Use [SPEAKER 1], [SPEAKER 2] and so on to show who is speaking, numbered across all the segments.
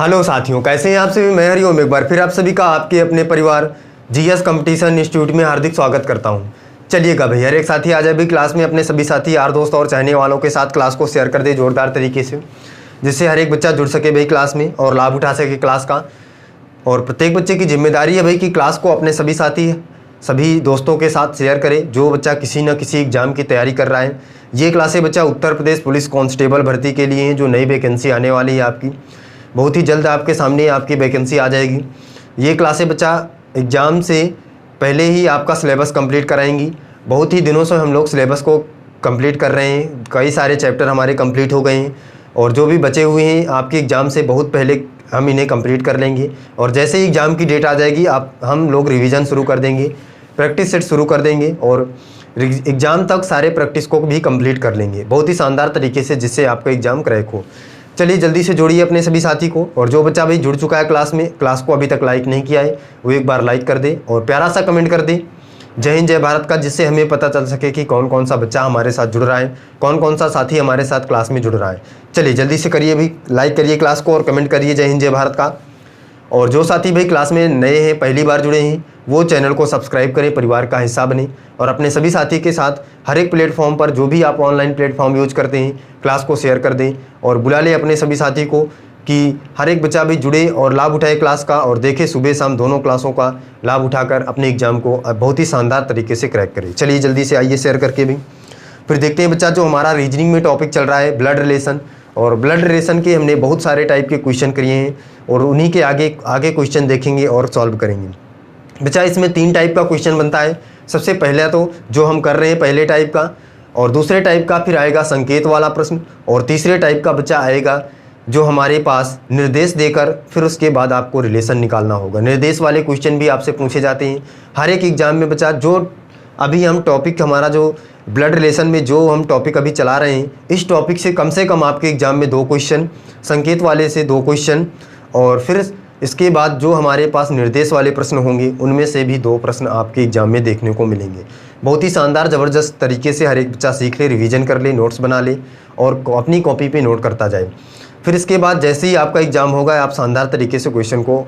[SPEAKER 1] Hello साथियों, कैसे हैं आप सभी। मैं हरिओम एक बार फिर आप सभी का आपके अपने परिवार जीएस कंपटीशन इंस्टीट्यूट में हार्दिक स्वागत करता हूं। चलिएगा भाई, हर एक साथी आज अभी क्लास में अपने सभी साथी यार दोस्त और चाहने वालों के साथ क्लास को शेयर कर दे जोरदार तरीके से, जिससे हर एक बच्चा जुड़ सके भाई क्लास में और लाभ उठा सके क्लास का। और प्रत्येक बच्चे की जिम्मेदारी है भाई कि क्लास को अपने सभी साथी सभी दोस्तों के साथ शेयर करे जो बच्चा किसी न किसी एग्जाम की तैयारी कर रहा है। ये क्लासें बच्चा उत्तर प्रदेश पुलिस कांस्टेबल भर्ती के लिए हैं, जो नई वैकेंसी आने वाली है आपकी। बहुत ही जल्द आपके सामने आपकी वैकेंसी आ जाएगी। ये क्लासें बच्चा एग्ज़ाम से पहले ही आपका सिलेबस कंप्लीट कराएंगी। बहुत ही दिनों से हम लोग सिलेबस को कंप्लीट कर रहे हैं, कई सारे चैप्टर हमारे कंप्लीट हो गए हैं और जो भी बचे हुए हैं आपके एग्ज़ाम से बहुत पहले हम इन्हें कंप्लीट कर लेंगे। और जैसे ही एग्ज़ाम की डेट आ जाएगी हम लोग रिवीजन शुरू कर देंगे, प्रैक्टिस सेट शुरू कर देंगे और एग्ज़ाम तक सारे प्रैक्टिस को भी कंप्लीट कर लेंगे बहुत ही शानदार तरीके से, जिससे आपका एग्ज़ाम क्रैक हो। चलिए जल्दी से जोड़िए अपने सभी साथी को। और जो बच्चा भाई जुड़ चुका है क्लास में, क्लास को अभी तक लाइक नहीं किया है, वो एक बार लाइक कर दे और प्यारा सा कमेंट कर दे जय हिंद जय भारत का, जिससे हमें पता चल सके कि कौन कौन सा बच्चा हमारे साथ जुड़ रहा है, कौन कौन सा साथी हमारे साथ क्लास में जुड़ रहा है। चलिए जल्दी से करिए भाई, लाइक करिए क्लास को और कमेंट करिए जय हिंद जय भारत का। और जो साथी भाई क्लास में नए हैं, पहली बार जुड़े हैं, वो चैनल को सब्सक्राइब करें, परिवार का हिस्सा बने और अपने सभी साथी के साथ हर एक प्लेटफॉर्म पर जो भी आप ऑनलाइन प्लेटफॉर्म यूज करते हैं क्लास को शेयर कर दें और बुला लें अपने सभी साथी को कि हर एक बच्चा भी जुड़े और लाभ उठाए क्लास का और देखे सुबह शाम दोनों क्लासों का लाभ उठाकर अपने एग्जाम को बहुत ही शानदार तरीके से क्रैक करें। चलिए जल्दी से आइए शेयर करके भी। फिर देखते हैं बच्चा, जो हमारा रीजनिंग में टॉपिक चल रहा है ब्लड रिलेशन, और ब्लड रिलेशन के हमने बहुत सारे टाइप के क्वेश्चन किए हैं और उन्हीं के आगे क्वेश्चन देखेंगे और सॉल्व करेंगे। बच्चा इसमें 3 टाइप का क्वेश्चन बनता है। सबसे पहला तो जो हम कर रहे हैं पहले टाइप का, और दूसरे टाइप का फिर आएगा संकेत वाला प्रश्न, और तीसरे टाइप का बच्चा आएगा जो हमारे पास निर्देश देकर फिर उसके बाद आपको रिलेशन निकालना होगा। निर्देश वाले क्वेश्चन भी आपसे पूछे जाते हैं हर एक एग्जाम में बच्चा। जो अभी हम टॉपिक हमारा जो ब्लड रिलेशन में जो हम टॉपिक अभी चला रहे हैं, इस टॉपिक से कम आपके एग्जाम में 2 क्वेश्चन, संकेत वाले से 2 क्वेश्चन, और फिर इसके बाद जो हमारे पास निर्देश वाले प्रश्न होंगे उनमें से भी 2 प्रश्न आपके एग्जाम में देखने को मिलेंगे। बहुत ही शानदार ज़बरदस्त तरीके से हर एक बच्चा सीख ले, रिवीजन कर ले, नोट्स बना ले और अपनी कॉपी पे नोट करता जाए। फिर इसके बाद जैसे ही आपका एग्जाम होगा आप शानदार तरीके से क्वेश्चन को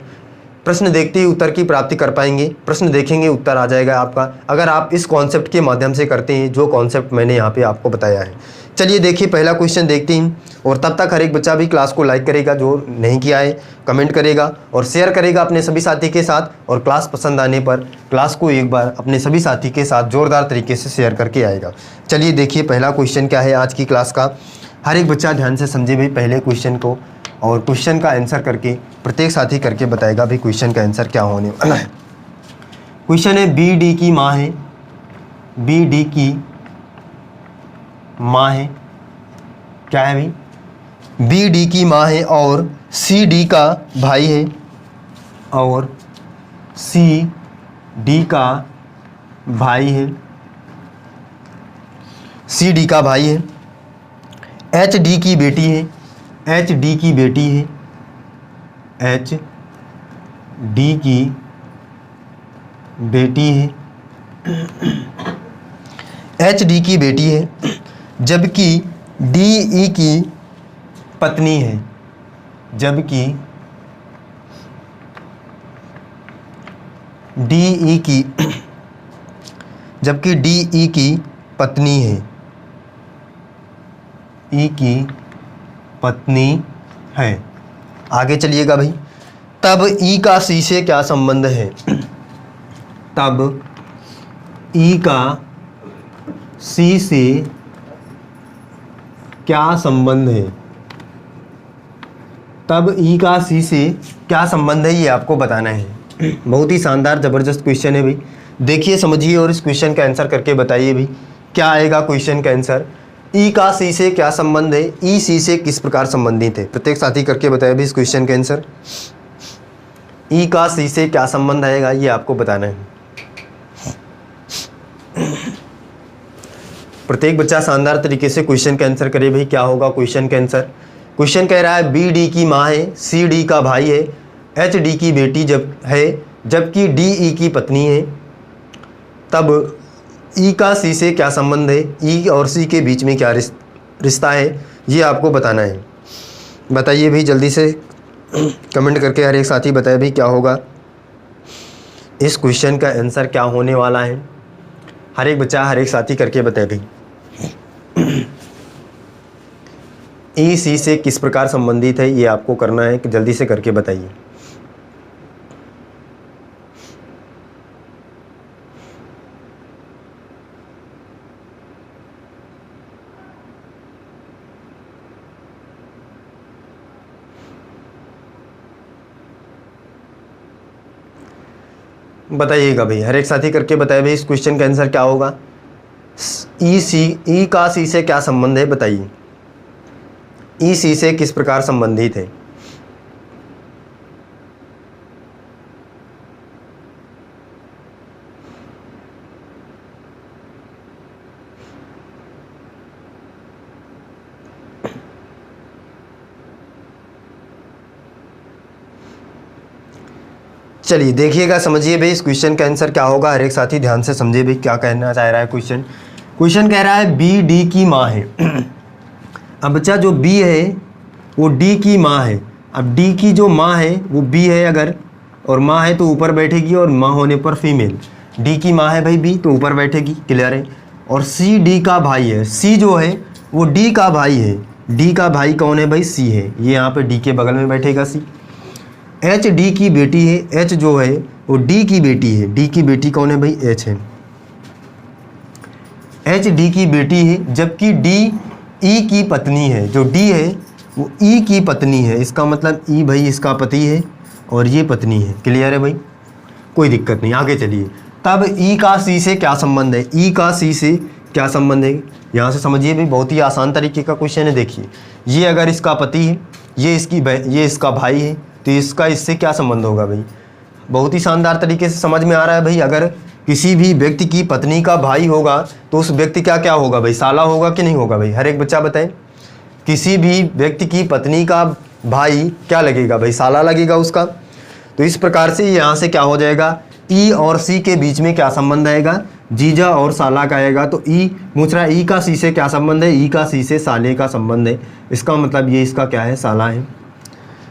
[SPEAKER 1] प्रश्न देखते ही उत्तर की प्राप्ति कर पाएंगे। प्रश्न देखेंगे उत्तर आ जाएगा आपका, अगर आप इस कॉन्सेप्ट के माध्यम से करते हैं जो कॉन्सेप्ट मैंने यहाँ पे आपको बताया है। चलिए देखिए पहला क्वेश्चन देखते हैं, और तब तक हर एक बच्चा भी क्लास को लाइक करेगा, जो नहीं किया है कमेंट करेगा और शेयर करेगा अपने सभी साथी के साथ, और क्लास पसंद आने पर क्लास को एक बार अपने सभी साथी के साथ जोरदार तरीके से शेयर करके आएगा। चलिए देखिए पहला क्वेश्चन क्या है आज की क्लास का। हर एक बच्चा ध्यान से समझे भाई पहले क्वेश्चन को, और क्वेश्चन का आंसर करके प्रत्येक साथी करके बताएगा भाई क्वेश्चन का आंसर क्या होने वाला है। क्वेश्चन है BD की माँ है, BD की माँ है, क्या है भाई, BD की माँ है और CD का भाई है, और CD का भाई है, CD का भाई है, HD की बेटी है, HD की बेटी है, HD की बेटी है, HD की बेटी है, जबकि DE की पत्नी है, जबकि DE की पत्नी है, E की पत्नी है। आगे चलिएगा भाई, तब E का C से क्या संबंध है, तब E का C से क्या संबंध है, तब E का C से क्या संबंध है ये आपको बताना है। बहुत ही शानदार ज़बरदस्त क्वेश्चन है भाई, देखिए समझिए और इस क्वेश्चन का आंसर करके बताइए भाई क्या आएगा क्वेश्चन का आंसर। E का C से क्या संबंध है, E C से किस प्रकार संबंधित है, प्रत्येक साथी करके बताइए भाई इस क्वेश्चन का आंसर। E का C से क्या संबंध आएगा ये आपको बताना है। प्रत्येक बच्चा शानदार तरीके से क्वेश्चन का आंसर करे भाई क्या होगा क्वेश्चन का आंसर। क्वेश्चन कह रहा है BD की माँ है, CD का भाई है, HD की बेटी जबकि DE की पत्नी है, तब E का C से क्या संबंध है, E और C के बीच में क्या रिश्ता है ये आपको बताना है। बताइए भाई जल्दी से कमेंट करके हर एक साथी बताए भाई क्या होगा, इस क्वेश्चन का आंसर क्या होने वाला है। हर एक बच्चा हर एक साथी करके बताए भाई। ई सी से किस प्रकार संबंधित है, ये आपको करना है कि जल्दी से करके बताइए। बताइएगा भाई, हर एक साथी करके बताए भाई इस क्वेश्चन का आंसर क्या होगा। ई का सी से क्या संबंध है बताइए, ई सी से किस प्रकार संबंधित है। चलिए देखिएगा, समझिए भाई इस क्वेश्चन का आंसर क्या होगा। हर एक साथी ध्यान से समझिए भाई क्या कहना चाह रहा है क्वेश्चन। क्वेश्चन कह रहा है बी डी की माँ है। अब बच्चा जो बी है वो डी की माँ है। अब डी की जो माँ है वो बी है अगर, और माँ है तो ऊपर बैठेगी, और माँ होने पर फीमेल। डी की माँ है भाई बी, तो ऊपर बैठेगी, क्लियर है। और सी डी का भाई है, सी जो है वो डी का भाई है। डी का भाई कौन है भाई, सी है, ये यहाँ पे डी के बगल में बैठेगा सी। एच डी की बेटी है, एच जो है वो डी की बेटी है। डी की बेटी कौन है भाई, एच है, एच डी की बेटी है। जबकि डी ई की पत्नी है, जो डी है वो ई की पत्नी है। इसका मतलब ई भाई इसका पति है और ये पत्नी है, क्लियर है भाई, कोई दिक्कत नहीं। आगे चलिए, तब ई का सी से क्या संबंध है, ई का सी से क्या संबंध है, यहाँ से समझिए भाई, बहुत ही आसान तरीके का क्वेश्चन है। देखिए, ये अगर इसका पति है, ये इसका भाई है, तो इसका इससे क्या संबंध होगा भाई। बहुत ही शानदार तरीके से समझ में आ रहा है भाई। अगर किसी भी व्यक्ति की पत्नी का भाई होगा तो उस व्यक्ति का क्या होगा भाई, साला होगा कि नहीं होगा भाई। हर एक बच्चा बताए, किसी भी व्यक्ति की पत्नी का भाई क्या लगेगा भाई, साला लगेगा उसका। तो इस प्रकार से यहाँ से क्या हो जाएगा, ई और सी के बीच में क्या संबंध आएगा, जीजा और साला का आएगा। तो ई पूछ रहा है ई का सी से क्या संबंध है, ई का सी से साले का संबंध है। इसका मतलब ये इसका क्या है, साला है,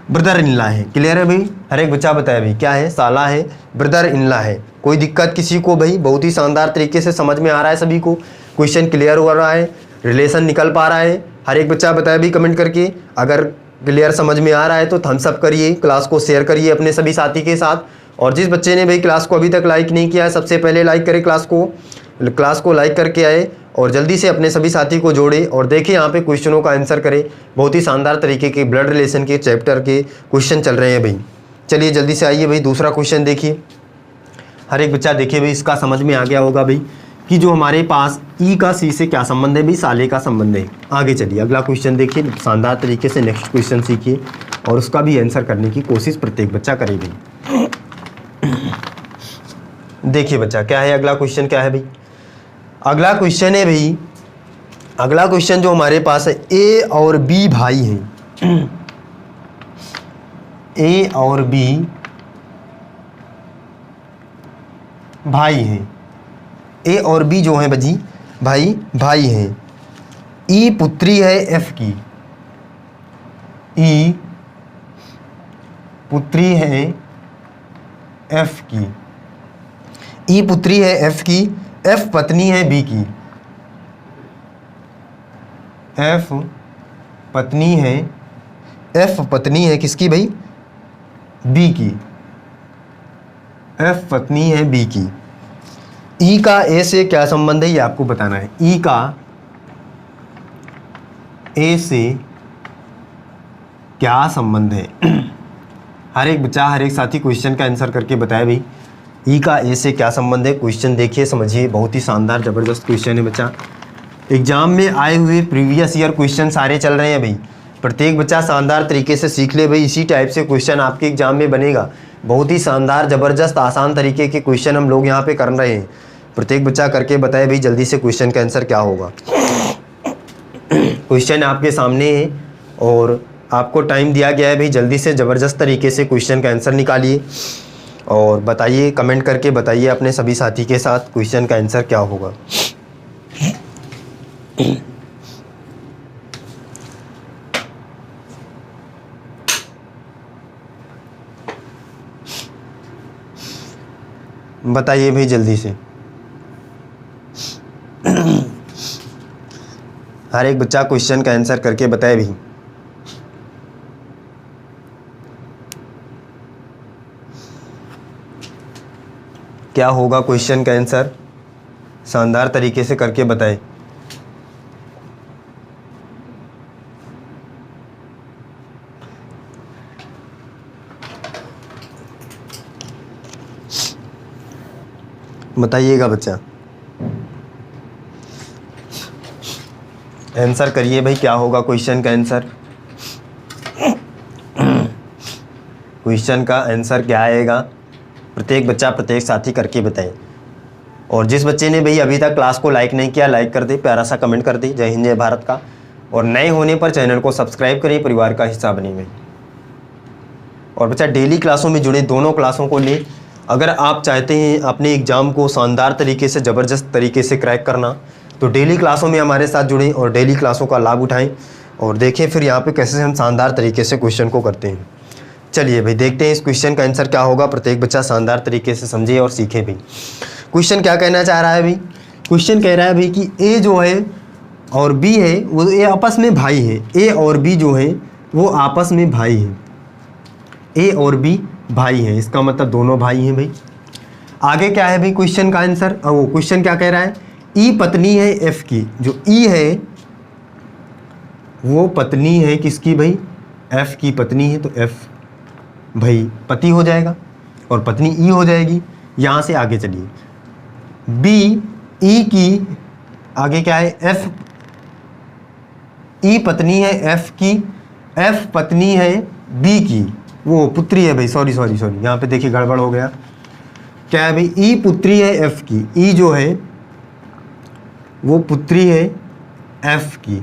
[SPEAKER 1] ब्रदर इनला है, क्लियर है भाई। हर एक बच्चा बताया भाई क्या है, साला है, ब्रदर इनला है। कोई दिक्कत किसी को भाई, बहुत ही शानदार तरीके से समझ में आ रहा है सभी को, क्वेश्चन क्लियर हो रहा है, रिलेशन निकल पा रहा है। हर एक बच्चा बताया भाई कमेंट करके, अगर क्लियर समझ में आ रहा है तो थम्स अप करिए, क्लास को शेयर करिए अपने सभी साथी के साथ। और जिस बच्चे ने भाई क्लास को अभी तक लाइक नहीं किया है, सबसे पहले लाइक करें क्लास को लाइक करके आए और जल्दी से अपने सभी साथी को जोड़े और देखिए यहाँ पे क्वेश्चनों का आंसर करें। बहुत ही शानदार तरीके के ब्लड रिलेशन के चैप्टर के क्वेश्चन चल रहे हैं भाई। चलिए जल्दी से आइए भाई, दूसरा क्वेश्चन देखिए। हर एक बच्चा देखिए भाई, इसका समझ में आ गया होगा भाई कि जो हमारे पास ई का सी से क्या संबंध है भाई, साले का संबंध है। आगे चलिए अगला क्वेश्चन देखिए, शानदार तरीके से नेक्स्ट क्वेश्चन सीखिए और उसका भी आंसर करने की कोशिश प्रत्येक बच्चा करे भाई। देखिए बच्चा क्या है अगला क्वेश्चन, क्या है भाई, अगला क्वेश्चन है भाई, अगला क्वेश्चन जो हमारे पास है, ए और बी भाई हैं। ए और बी भाई हैं, ए और बी जो हैं बजी भाई हैं। ई पुत्री है एफ की, ई पुत्री है एफ की, ई पुत्री है एफ की, एफ पत्नी है बी की, एफ पत्नी है किसकी भाई, बी की, एफ पत्नी है बी की। ई का ए से क्या संबंध है ये आपको बताना है। ई का ए से क्या संबंध है। हर एक बच्चा हर एक साथी क्वेश्चन का आंसर करके बताए भाई, ई का ए से क्या संबंध है। क्वेश्चन देखिए समझिए, बहुत ही शानदार ज़बरदस्त क्वेश्चन है बच्चा। एग्जाम में आए हुए प्रीवियस ईयर क्वेश्चन सारे चल रहे हैं भाई। प्रत्येक बच्चा शानदार तरीके से सीख ले भाई, इसी टाइप से क्वेश्चन आपके एग्जाम में बनेगा। बहुत ही शानदार ज़बरदस्त आसान तरीके के क्वेश्चन हम लोग यहाँ पे कर रहे हैं। प्रत्येक बच्चा करके बताए भाई जल्दी से क्वेश्चन का आंसर क्या होगा। क्वेश्चन आपके सामने है और आपको टाइम दिया गया है भाई, जल्दी से ज़बरदस्त तरीके से क्वेश्चन का आंसर निकालिए और बताइए, कमेंट करके बताइए अपने सभी साथी के साथ क्वेश्चन का आंसर क्या होगा। बताइए भाई जल्दी से। हर एक बच्चा क्वेश्चन का आंसर करके बताए भी। क्या होगा क्वेश्चन का आंसर, शानदार तरीके से करके बताए। बताइएगा बच्चा, आंसर करिए भाई, क्या होगा क्वेश्चन का आंसर। क्वेश्चन का आंसर क्या आएगा, प्रत्येक बच्चा प्रत्येक साथी करके बताए। और जिस बच्चे ने भाई अभी तक क्लास को लाइक नहीं किया, लाइक कर दे, प्यारा सा कमेंट कर दे। जय हिंद जय भारत का। और नए होने पर चैनल को सब्सक्राइब करिए, परिवार का हिस्सा बनिए। और बच्चा डेली क्लासों में जुड़े, दोनों क्लासों को ले। अगर आप चाहते हैं अपने एग्ज़ाम को शानदार तरीके से, ज़बरदस्त तरीके से क्रैक करना, तो डेली क्लासों में हमारे साथ जुड़ें और डेली क्लासों का लाभ उठाएं और देखें फिर यहाँ पे कैसे हम शानदार तरीके से क्वेश्चन को करते हैं। चलिए भाई देखते हैं इस क्वेश्चन का आंसर क्या होगा। प्रत्येक बच्चा शानदार तरीके से समझे और सीखे भी। क्वेश्चन क्या कहना चाह रहा है भाई, क्वेश्चन कह रहा है भाई कि ए जो है और बी है वो ए आपस में भाई है। ए और बी जो है वो आपस में भाई है। ए और बी भाई है, इसका मतलब दोनों भाई हैं भाई। आगे क्या है भाई क्वेश्चन का आंसर, और वो क्वेश्चन क्या कह रहा है, ई पत्नी है एफ की। जो ई है वो पत्नी है किसकी भाई, एफ की पत्नी है। तो एफ भाई पति हो जाएगा और पत्नी ई हो जाएगी। यहाँ से आगे चलिए, बी ई की, आगे क्या है, एफ ई पत्नी है एफ की, एफ पत्नी है बी की, वो पुत्री है भाई। सॉरी यहाँ पे देखिए गड़बड़ हो गया। क्या है भाई, ई पुत्री है एफ की। ई जो है वो पुत्री है एफ की।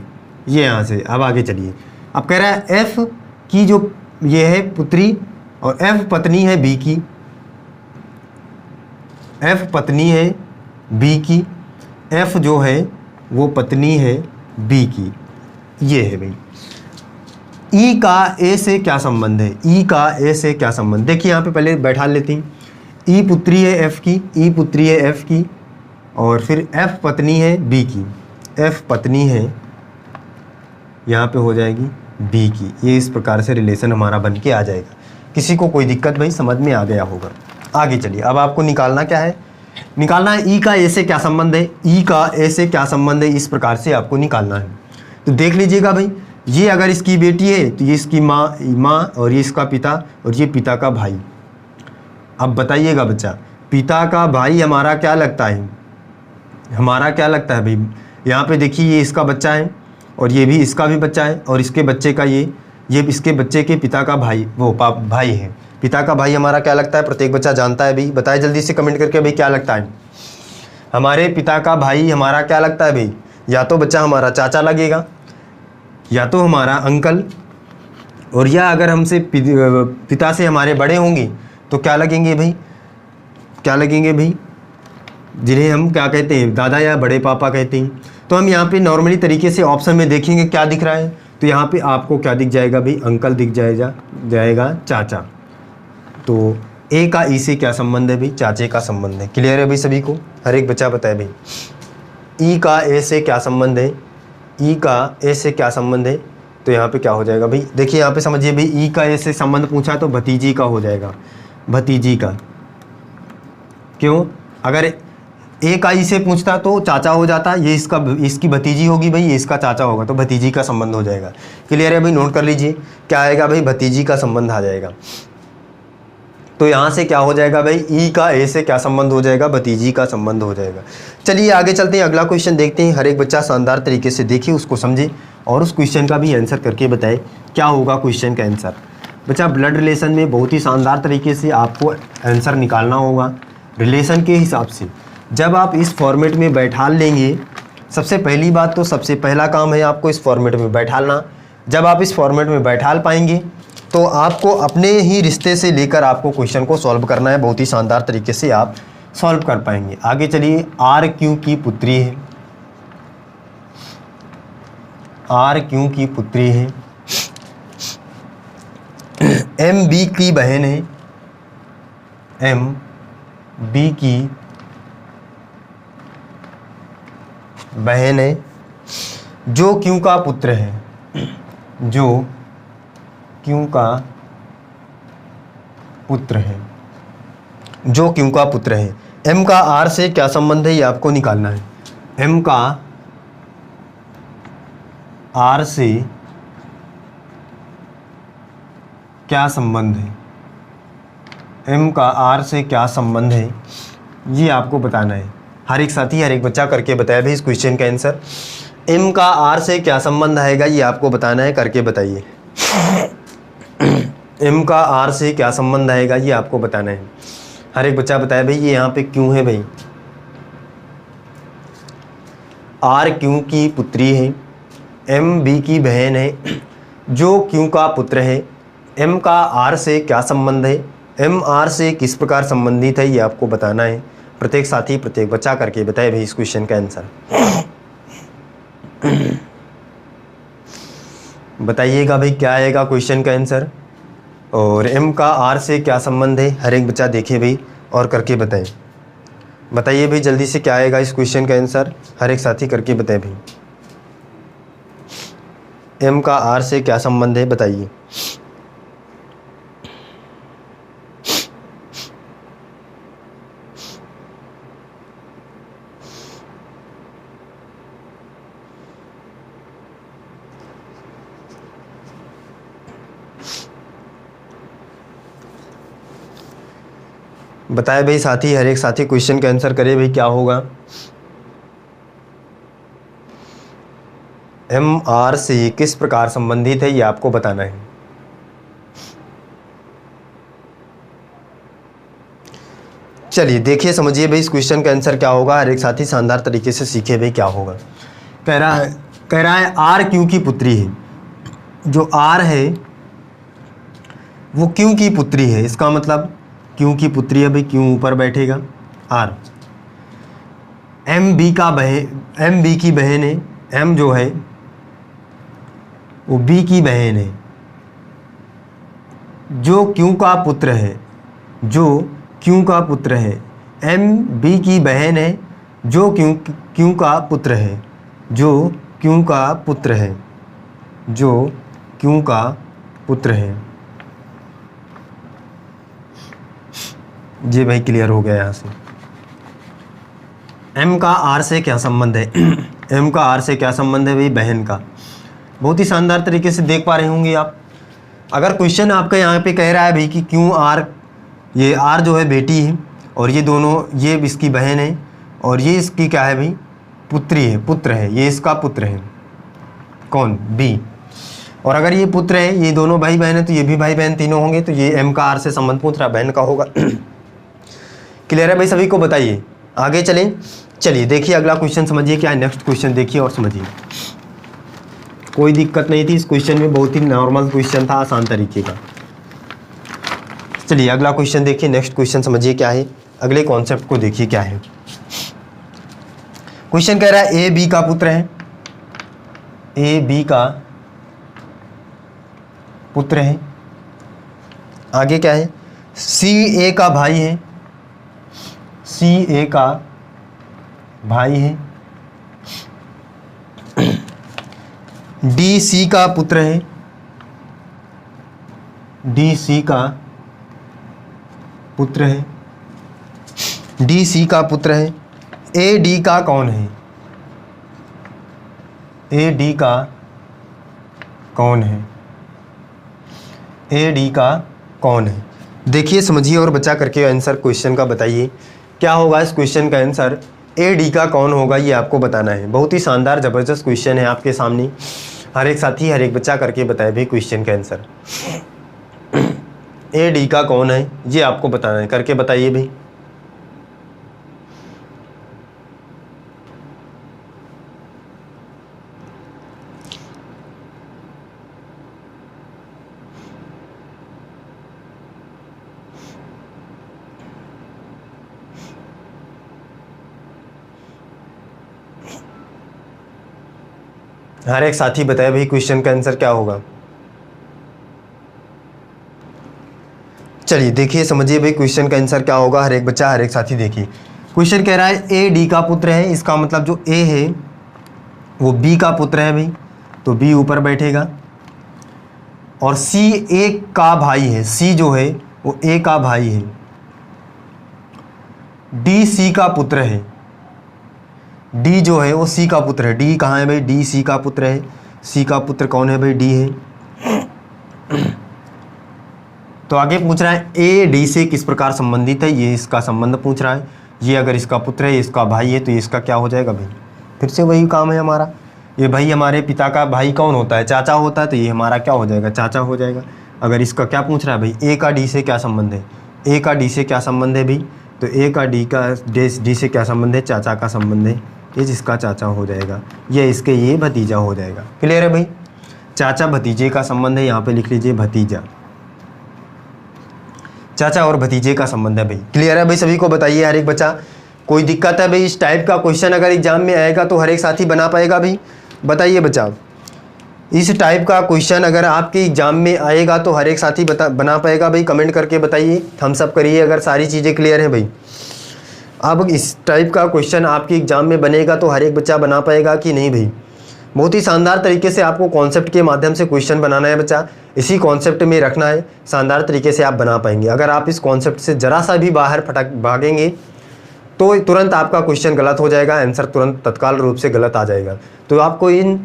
[SPEAKER 1] ये यहाँ से अब आगे चलिए, अब कह रहा है एफ की जो ये है पुत्री और एफ पत्नी है बी की। एफ पत्नी है बी की, एफ जो है वो पत्नी है बी की। ये है भाई। ई का ए से क्या संबंध है, ई का ए से क्या संबंध, देखिए यहाँ पे पहले बैठा लेते हैं। ई पुत्री है एफ की, ई पुत्री है एफ की, और फिर एफ पत्नी है बी की। एफ पत्नी है यहाँ पे हो जाएगी बी की। ये इस प्रकार से रिलेशन हमारा बन के आ जाएगा। किसी को कोई दिक्कत भाई समझ में आ गया होगा। आगे चलिए, अब आपको निकालना क्या है, निकालना है ई का ए से क्या संबंध है। ई का ए से क्या संबंध है, इस प्रकार से आपको निकालना है। तो देख लीजिएगा भाई, ये अगर इसकी बेटी है तो ये इसकी माँ और ये इसका पिता और ये पिता का भाई। अब बताइएगा बच्चा, पिता का भाई हमारा क्या लगता है, हमारा क्या लगता है भाई। यहाँ पे देखिए ये इसका बच्चा है और ये भी इसका भी बच्चा है और इसके बच्चे का ये इसके बच्चे के पिता का भाई, वो भाई है। पिता का भाई हमारा क्या लगता है, प्रत्येक बच्चा जानता है भाई। बताए जल्दी से कमेंट करके भाई क्या लगता है। हमारे पिता का भाई हमारा क्या लगता है भाई, या तो बच्चा हमारा चाचा लगेगा या तो हमारा अंकल, और या अगर हमसे पिता से हमारे बड़े होंगे तो क्या लगेंगे भाई, क्या लगेंगे भाई, जिन्हें हम क्या कहते हैं, दादा या बड़े पापा कहते हैं। तो हम यहाँ पे नॉर्मली तरीके से ऑप्शन में देखेंगे क्या दिख रहा है, तो यहाँ पे आपको क्या दिख जाएगा भाई, अंकल दिख जाएगा चाचा। तो ए का ई से क्या संबंध है भाई, चाचे का संबंध है। क्लियर है भाई सभी को, हर एक बच्चा बताए भाई। ई का ए से क्या संबंध है, ई का ए से क्या संबंध है, तो यहाँ पे क्या हो जाएगा भाई, देखिए यहाँ पे समझिए भाई, ई का ए से संबंध पूछा तो भतीजी का हो जाएगा, भतीजी का। क्यों, अगर ए का ई से पूछता तो चाचा हो जाता, ये इसकी भतीजी होगी भाई, ये इसका चाचा होगा, तो भतीजी का संबंध हो जाएगा। क्लियर है भाई, नोट कर लीजिए क्या आएगा भाई, भतीजी का संबंध आ जाएगा। तो यहाँ से क्या हो जाएगा भाई, ई का ए से क्या संबंध हो जाएगा, भतीजी का संबंध हो जाएगा। चलिए आगे चलते हैं, अगला क्वेश्चन देखते हैं। हर एक बच्चा शानदार तरीके से देखिए, उसको समझे और उस क्वेश्चन का भी आंसर करके बताए क्या होगा क्वेश्चन का आंसर। बच्चा ब्लड रिलेशन में बहुत ही शानदार तरीके से आपको आंसर निकालना होगा रिलेशन के हिसाब से। जब आप इस फॉर्मेट में बैठा लेंगे, सबसे पहली बात तो सबसे पहला काम है आपको इस फॉर्मेट में बैठालना। जब आप इस फॉर्मेट में बैठाल पाएंगे तो आपको अपने ही रिश्ते से लेकर आपको क्वेश्चन को सॉल्व करना है, बहुत ही शानदार तरीके से आप सॉल्व कर पाएंगे। आगे चलिए, आर क्यू की पुत्री है, आर क्यू की पुत्री है, एम बी की बहन है, एम बी की बहन है जो क्यू का पुत्र है, जो क्यू का पुत्र है, जो क्यू का पुत्र है। एम का आर से क्या संबंध है ये आपको निकालना है। एम का आर से क्या संबंध है, एम का आर से क्या संबंध है ये आपको बताना है। हर एक साथी हर एक बच्चा करके बताया भाई इस क्वेश्चन का आंसर। एम का आर से क्या संबंध आएगा ये आपको बताना है, करके बताइए। एम का आर से क्या संबंध आएगा ये आपको बताना है। हर एक बच्चा बताया भाई ये यहाँ पे क्यों है भाई। आर क्यू की पुत्री है, एम बी की बहन है, जो क्यू का पुत्र है। एम का आर से क्या संबंध है, एम आर से किस प्रकार संबंधित है ये आपको बताना है। प्रत्येक साथी प्रत्येक बच्चा करके बताए भाई इस क्वेश्चन का आंसर। बताइएगा भाई क्या आएगा क्वेश्चन का आंसर, और एम का आर से क्या संबंध है। हर एक बच्चा देखिए भाई और करके बताएं। बताइए भाई जल्दी से क्या आएगा इस क्वेश्चन का आंसर, हर एक साथी करके बताए भाई। एम का आर से क्या संबंध है बताइए। बताए भाई साथी, हर एक साथी क्वेश्चन का आंसर करे भाई क्या होगा। एम आर से किस प्रकार संबंधित है ये आपको बताना है। चलिए देखिए समझिए भाई इस क्वेश्चन का आंसर क्या होगा। हर एक साथी शानदार तरीके से सीखे भाई क्या होगा। कह रहा है आर क्यू की पुत्री है। जो आर है वो क्यू की पुत्री है, इसका मतलब क्यू की पुत्री है भाई, क्यू ऊपर बैठेगा आर। एम बी की बहन है, एम जो है वो बी की बहन है, जो क्यू का पुत्र है, जो क्यू का पुत्र है। एम बी की बहन है जो क्यू का पुत्र है, जो क्यू का पुत्र है, जो क्यू का पुत्र है। जी भाई क्लियर हो गया यहाँ से। एम का आर से क्या संबंध है, एम का आर से क्या संबंध है भाई, बहन का। बहुत ही शानदार तरीके से देख पा रहे होंगे आप। अगर क्वेश्चन आपका यहाँ पे कह रहा है भाई कि क्यों आर, ये आर जो है बेटी है और ये दोनों, ये इसकी बहन है और ये इसकी क्या है भाई, पुत्री है, पुत्र है, ये इसका पुत्र है। कौन, बी। और अगर ये पुत्र है, ये दोनों भाई बहन है तो ये भी भाई बहन तीनों होंगे, तो ये एम का आर से संबंध पूछ रहा, बहन का होगा। क्लियर है भाई सभी को, बताइए आगे चलें। चलिए देखिए अगला क्वेश्चन समझिए क्या है। नेक्स्ट क्वेश्चन देखिए और समझिए। कोई दिक्कत नहीं थी इस क्वेश्चन में, बहुत ही नॉर्मल क्वेश्चन था, आसान तरीके का। चलिए अगला क्वेश्चन देखिए, नेक्स्ट क्वेश्चन समझिए क्या है। अगले कॉन्सेप्ट को देखिए क्या है। क्वेश्चन कह रहा है ए बी का पुत्र है, ए बी का पुत्र है। आगे क्या है, सी ए का भाई है, सी ए का भाई है। डी सी का पुत्र है, डी सी का पुत्र है, डी सी का पुत्र है। ए डी का कौन है, ए डी का कौन है, ए डी का कौन है। देखिए समझिए और बच्चा करके आंसर क्वेश्चन का बताइए क्या होगा इस क्वेश्चन का आंसर। ए डी का कौन होगा ये आपको बताना है। बहुत ही शानदार ज़बरदस्त क्वेश्चन है आपके सामने। हर एक साथी हर एक बच्चा करके बताए भाई क्वेश्चन का आंसर। ए डी का कौन है ये आपको बताना है, करके बताइए भाई। हर एक साथी बताए भाई क्वेश्चन का आंसर क्या होगा। चलिए देखिए, समझिए भाई क्वेश्चन का आंसर क्या होगा। हर एक बच्चा, हर एक साथी देखिए, क्वेश्चन कह रहा है ए डी का पुत्र है। इसका मतलब जो ए है वो बी का पुत्र है भाई, तो बी ऊपर बैठेगा। और सी ए का भाई है, सी जो है वो ए का भाई है। डी सी का पुत्र है, डी जो है वो सी का पुत्र है। डी कहाँ है भाई? डी सी का पुत्र है। सी का पुत्र कौन है भाई? डी है। तो आगे पूछ रहा है ए डी से किस प्रकार संबंधित है, ये इसका संबंध पूछ रहा है। ये अगर इसका पुत्र है, इसका भाई है, तो ये इसका क्या हो जाएगा भाई? फिर से वही काम है हमारा। ये भाई हमारे पिता का भाई कौन होता है? चाचा होता है, तो ये हमारा क्या हो जाएगा? चाचा हो जाएगा। अगर इसका क्या पूछ रहा है भाई? ए का डी से क्या संबंध है? ए का डी से क्या संबंध है भाई? तो ए का डी से क्या संबंध है? चाचा का संबंध है। ये जिसका चाचा हो जाएगा, ये इसके ये भतीजा हो जाएगा। क्लियर है भाई? चाचा भतीजे का संबंध है, यहाँ पे लिख लीजिए भतीजा। चाचा और भतीजे का संबंध है भाई। क्लियर है भाई? सभी को बताइए, हर एक बच्चा। कोई दिक्कत है भाई? इस टाइप का क्वेश्चन अगर एग्जाम में आएगा तो हर एक साथी बना पाएगा भाई? बताइए बच्चा, इस टाइप का क्वेश्चन अगर आपके एग्जाम में आएगा तो हर एक साथी बना पाएगा भाई? कमेंट करके बताइए, थम्स अप करिए अगर सारी चीज़ें क्लियर है भाई। अब इस टाइप का क्वेश्चन आपके एग्जाम में बनेगा तो हर एक बच्चा बना पाएगा कि नहीं भाई? बहुत ही शानदार तरीके से आपको कॉन्सेप्ट के माध्यम से क्वेश्चन बनाना है बच्चा। इसी कॉन्सेप्ट में रखना है, शानदार तरीके से आप बना पाएंगे। अगर आप इस कॉन्सेप्ट से ज़रा सा भी बाहर भागेंगे तो तुरंत आपका क्वेश्चन गलत हो जाएगा, आंसर तुरंत तत्काल रूप से गलत आ जाएगा। तो आपको इन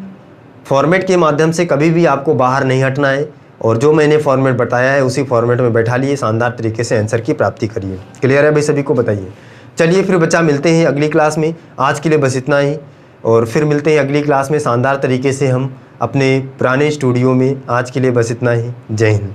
[SPEAKER 1] फॉर्मेट के माध्यम से कभी भी आपको बाहर नहीं हटना है, और जो मैंने फॉर्मेट बताया है उसी फॉर्मेट में बैठा लिए शानदार तरीके से आंसर की प्राप्ति करिए। क्लियर है भाई? सभी को बताइए। चलिए फिर बच्चा, मिलते हैं अगली क्लास में। आज के लिए बस इतना ही, और फिर मिलते हैं अगली क्लास में शानदार तरीके से हम अपने पुराने स्टूडियो में। आज के लिए बस इतना ही। जय हिंद।